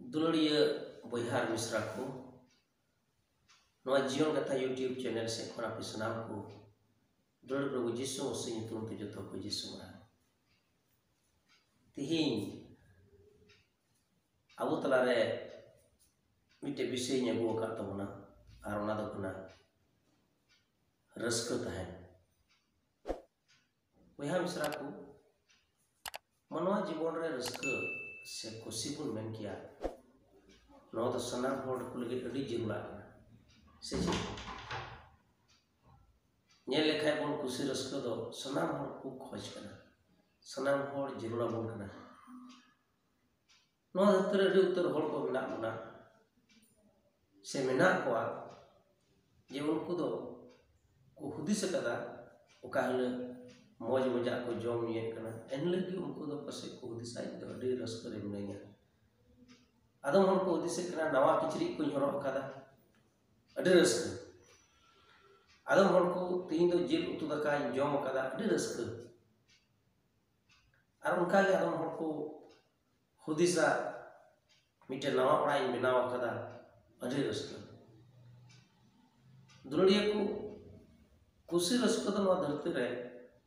दुलड़िया बयहार मिश्रा को नवा जीवन कथा यूट्यूब चैनल से खना पिसना को दुलड़ प्रभु जिसु मसीह nyutum te joto ko जिसु रा तिहिन abu talare mite bisay nya go ka tabuna ar ona do kana raska tahen bayha misra ko manwa जीवन रे raska se खुशी bun men kiya no to sanam hor ko lagi adi jirula se che nyel lekhai bun खुशी raska do sanam hor ko khoj kana sanam hor jirula bun kana no hatre adi uttar hor ko mena mena se mena ko je unku do ko hudis kada oka hile moj moja ko jom ye kana en lagi unku do pase ko hudis ai do adi raska re menanya adom hor ko hudis kana nawa kichri ko horok kada adi raska adom hor ko tin do jil utu daka jom kada adi raska ar unka ge adom hor ko hudisa mite nawa ora in benaw kada adi raska दुलड़िया को खुशी rusk दो नवा धरती रे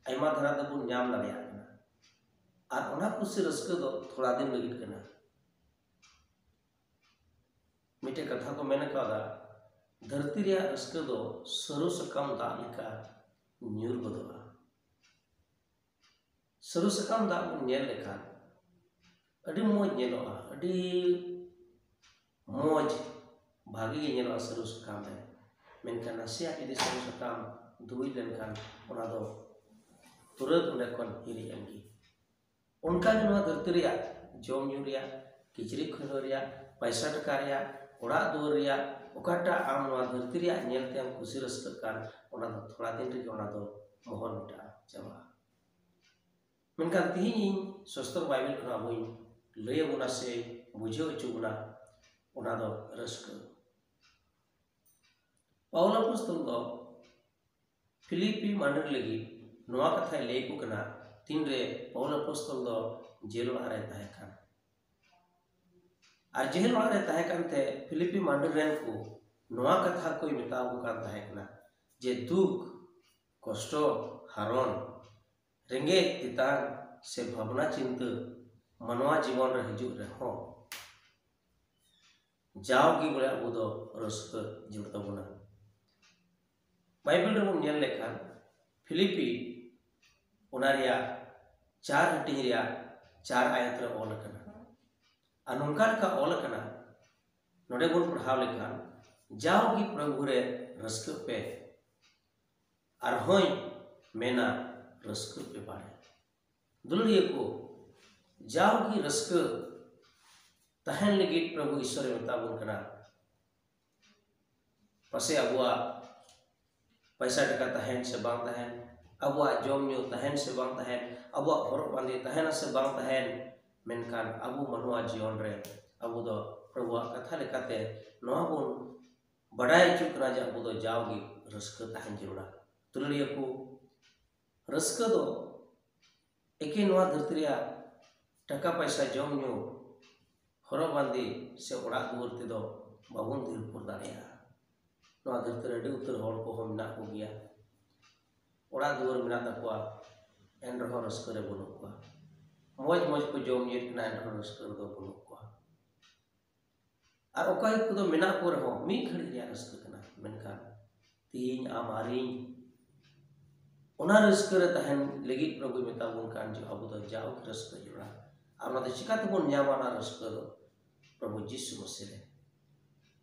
आयमा धरा दो बुन ᱧᱟᱢ दाड़िया कना आर ओना खुशी रस्क दो थोड़ा दिन लगित कना मिटे कथा को मेन कादा धरती रे रस्क दो सरू सकम दा लिका न्यूर बदला सरू सकम दा नेल लेखा अडी मोज नेलोआ अडी मोज भागी गे नेलोआ सरू सकम रे मेनखान नासिया जुदि सरू सकम दुई लेनखान ओना दो तुरंत उन्हें कौन हिरी एंगी उनका जो नवा धरती रिया जम न्यू रिया किचरी खनो रिया पैसा टका रिया ओड़ा दुआर रिया ओकाटा आम नवा धरती रिया नेलते हम खुशी रस्क कान ओना दो थोड़ा दिन रे ओना दो मोहन मिटा चाबा मेनखान तिहिनी सस्तर बाइबल खना बोई लय बुना से बुझो चुबना ओना दो रस्क पाउला पुस्तक दो फिलिपी मांडर लगी नवा कथा ले को कना तीन रे पाउला पुस्तक दो जेल आरे ताहे कान आ जेल आरे ताहे कान ते फिलिपी मांडर रे को नवा कथा कोई मेता को कान ताहे कना जे दुख कष्ट हारण रेंगे तितान से भावना चिंता मनवा जीवन रे हिजु रे हो जाओगी बोले अबो दो रस्क जुड़ तबना बाइबल रे बन नेल लेखान फिलिपी ओनारिया चार हटिंग रिया चार आयत रे ऑल कना अनुकार का ऑल कना नोडे बन पढ़ाव लेखान जाओगी प्रभु रे रस्क पे आर होय मेना रस्क पे बाड़े दुलड़िया को जाओगी रस्क तहन लगी प्रभु ईश्वर मेताबन कना पसे अबुआ पैसा टका तहन से बांग तहन अबुआ जम न्यू तहन से बांग तहन अबुआ हरक बांदे तहन से बांग तहन मेनखान अबु मनुआ जीवन रे अबु दो प्रभु कथा लेकाते नवा बन बड़ाई चुकना जे अबु दो जाओगी रस्क तहन जरूरा तुलड़िया को रस्क दो एके नवा धरती रिया टका पैसा जम न्यू हरक बांदे से ओड़ा दुआर ते दो बाबुन धीरपुर दाड़िया नवा धरती रे उतर हर को हम ना को गया ओड़ा दुआर मेना तकवा एन रहो रस्क रे बनु को मौज मौज को जम ये ना एन रहो रस्क दो बनु को आर ओकाय को दो मेना को रहो मी खड़ी रे रस्क कना मेनखान तीन आमारी ओना रस्क रे तहन लगी प्रभु मेता बन कान जो अबु दो जाओ रस्क जुड़ा आर ना चिकात बन न्यामाना रस्क दो प्रभु यीशु मसीह रे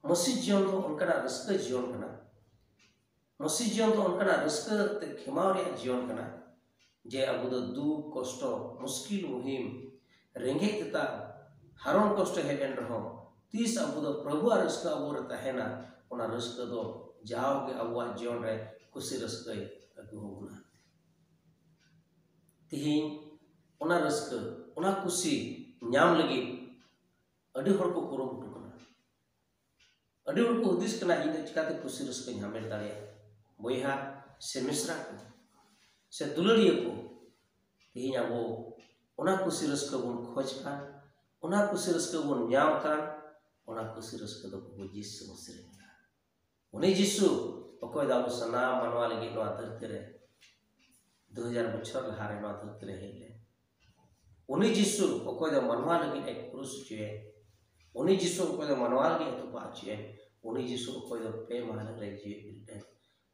मसीह जीवन तो उनका रस्क जीवन कना मसीह जीवन तो उनका रस्क ते खेमाव रे जीवन कना जे अबु दो दुख कष्ट मुश्किल मुहिम रेंगे तता हारण कष्ट हेजन रहो तीस अबु दो प्रभु रस्क अबु रे तहेना ओना रस्क दो जाओगे अबुआ जीवन रे खुशी रस्क अगु होना तिहिन ओना रस्क ओना खुशी ᱧᱟᱢ लगी अडी हर को कुरुमुटु कना अडी हर को उद्देश्य कना इन चिकाते खुशी रस्क ᱧᱟᱢ दाड़िया बयहा से मिश्रा को से दुलड़िया को तिहिन अबो ओना खुशी रस्क बन खोज कान Una kusi raska bun nyam kan, una kusi raska do Probu Jisu Masihi. Uni Jisu okoy da sana manwa lagi no धरती रे 2000 बछर लहारे no धरती रे hele. Uni Jisu okoy da manwa lagi ek krus chue. Uni Jisu okoy da manwa lagi etu pa chue. Uni Jisu okoy da pe mahal re jue.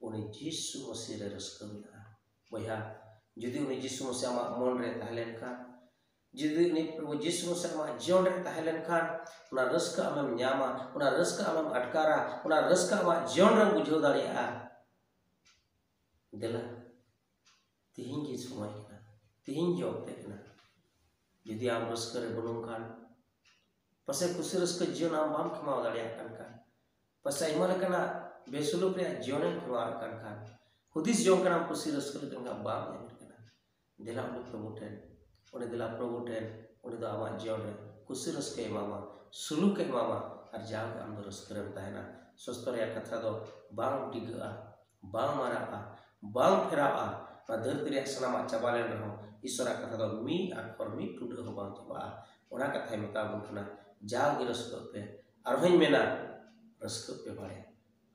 Uni Jisu Masihi re raska na. Boya judi uni Jisu Masihi ama mon re tahlen kan. Jadi ini Probu Jisu Masihi ama jion re tahlen kan, una raska amam nyama, una raska amam atkara, una raska ama jion re bujhau daria. Dela tihin ki sumai kana, tihin job te kana. Jadi am raska re bunung kan, pasai kusi raska jion am bam kemau daria kan. Pasai imal kana besulu pre jion re kemau kan. Hudis jion kana kusi raska re kana bam ya kana. Dela uni Probu ten. Udah dilah Probu ten, udah do ama jion re kusi raska mama suluk ke mama ar jaw am do raska re tahena sostor ya katha do bang diga bang mara bang phera na dharti re sanama chabalen reho isora katha do mi akor mi tudu ho bang chaba ona katha meta bun kana jaw gi raska pe ar hoin mena raska pe bare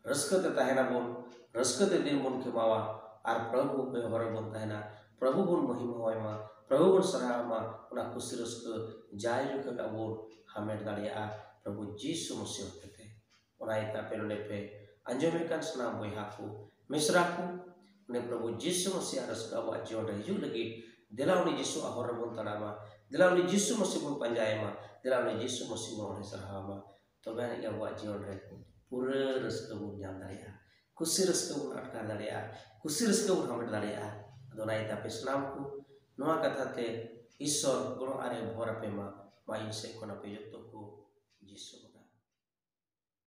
raska te tahena bun raska te din bun ke mawa ar Probu pe hore bun tahena Probu bun mahima hoy ma Probu bun sarah ma una kusi raska jai ju ke abun hamed daria Probu Jisu Masihi tete ona ita pe pe anjomekan senam boyhaku misraku ne Probu Jisu Masihi raska wa jion re ju lagi dela uni Jisu ahor bun tanama dela uni Jisu Masihi bun panjai ma dela uni Jisu Masihi bun sarah ma to ben ya wa jion re pura raska bun jam daria kusi raska bun atkar daria kusi raska bun hamed daria adona ita pe senamku noa katha te Isor guru are bhora pe ma main se kona pe jotoku